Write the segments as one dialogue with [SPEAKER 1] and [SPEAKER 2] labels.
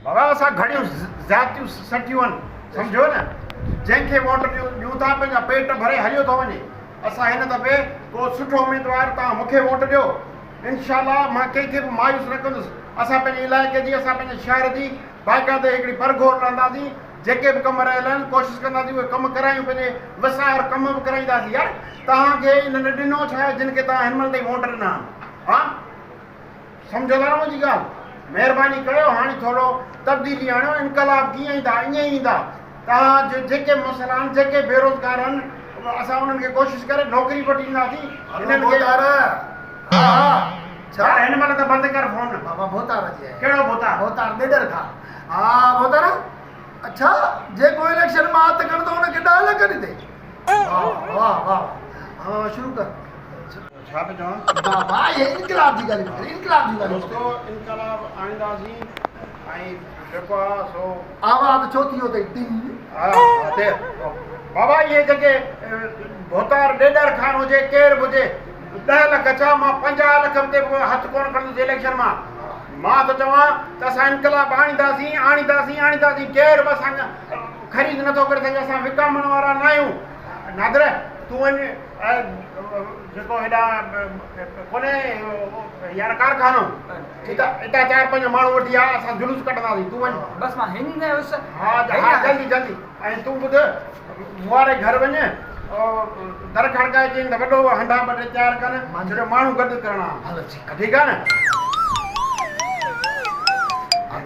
[SPEAKER 1] बाबा असां घणियूं ज़ातियूं सटियूं आहिनि सम्झो न जंहिंखे वोट ॾियूं था पंहिंजा पेट भरे हलियो थो वञे असां हिन दफ़े को सुठो उम्मीदवार तव्हां मूंखे वोट ॾियो इनशाला मां कंहिंखे बि मायूस न कंदुसि असां पंहिंजे इलाइक़े जी असां पंहिंजे शहर जी बाक़ाइदे हिकिड़ी परगोर रहंदासीं जेके बि कम रहियल आहिनि कोशिशि कंदासीं उहे कम करायूं पंहिंजे वसार कम बि कराईंदासीं यार तव्हांखे इन न ॾिनो छा आहे जिन खे तव्हां हिन महिल ताईं वोट ॾिना हा सम्झो था मुंहिंजी ॻाल्हि महिरबानी कयो हाणे थोरो तब्दीली आणियो इनकलाब कीअं ईंदा ईअं ई ईंदा तव्हां जेके मसइला आहिनि जेके बेरोज़गार आहिनि असां उन्हनि खे कोशिशि करे नौकिरी वठी ॾींदासीं हिननि खे छा हिन महिल त बंदि कर फोन
[SPEAKER 2] बाबा भोतार अची आहे
[SPEAKER 1] कहिड़ो भोतार
[SPEAKER 2] भोतार ॾेढर खां हा भोतार अच्छा जेको इलेक्शन मां हथु खणंदो हुनखे 10 लख ॾिते वाह वाह वाह हा शुरू कर
[SPEAKER 1] छा पियो चवां
[SPEAKER 2] बाबा ये इनकलाब जी ॻाल्हि कर इनकलाब जी ॻाल्हि
[SPEAKER 1] दोस्तो इनकलाब आणींदासीं ऐं जेको आहे सो
[SPEAKER 2] आवाज़ छो थी वियो अथई टिंग
[SPEAKER 1] बाबा इहे जेके भोतार ॾेढर खान हुजे केरु बि हुजे 10 लख छा मां 50 लख ते हथु कोन खणंदुसि इलेक्शन मां त चवां त असां इनकलाब आणींदासीं केरु बि असां ख़रीद नथो करे सघे असां विकामण वारा न आहियूं नादर तूं वञ जेको हेॾा कोन्हे यार कारखानो हितां 4-5 माण्हू वठी आ असां जुलूस कढंदासीं तूं वञ
[SPEAKER 3] बस मां हिन
[SPEAKER 1] हा जल्दी जल्दी ऐं तूं ॿुध मुआरे घर वञ दर खड़काए चई त वॾो हंडा ॿ टे तयारु कर छो माण्हू गॾु करणा ठीकु आहे न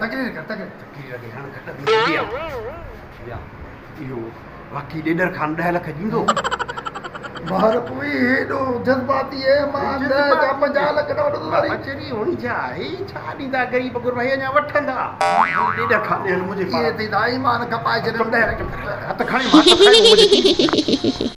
[SPEAKER 2] तकरीर कर
[SPEAKER 1] इहो बाक़ी ॾेढर खान 10 लख ॾींदो
[SPEAKER 2] बाहर कोई हेॾो जज़्बाती है मां 50 लख न वठंदो
[SPEAKER 1] अचरी होणी छा ही छा ॾींदा ग़रीब गुरबाई अञा वठंदा ॾेढर खान मुंहिंजे
[SPEAKER 2] ये ते दाई मान खपाए छॾियो
[SPEAKER 1] हथ खणी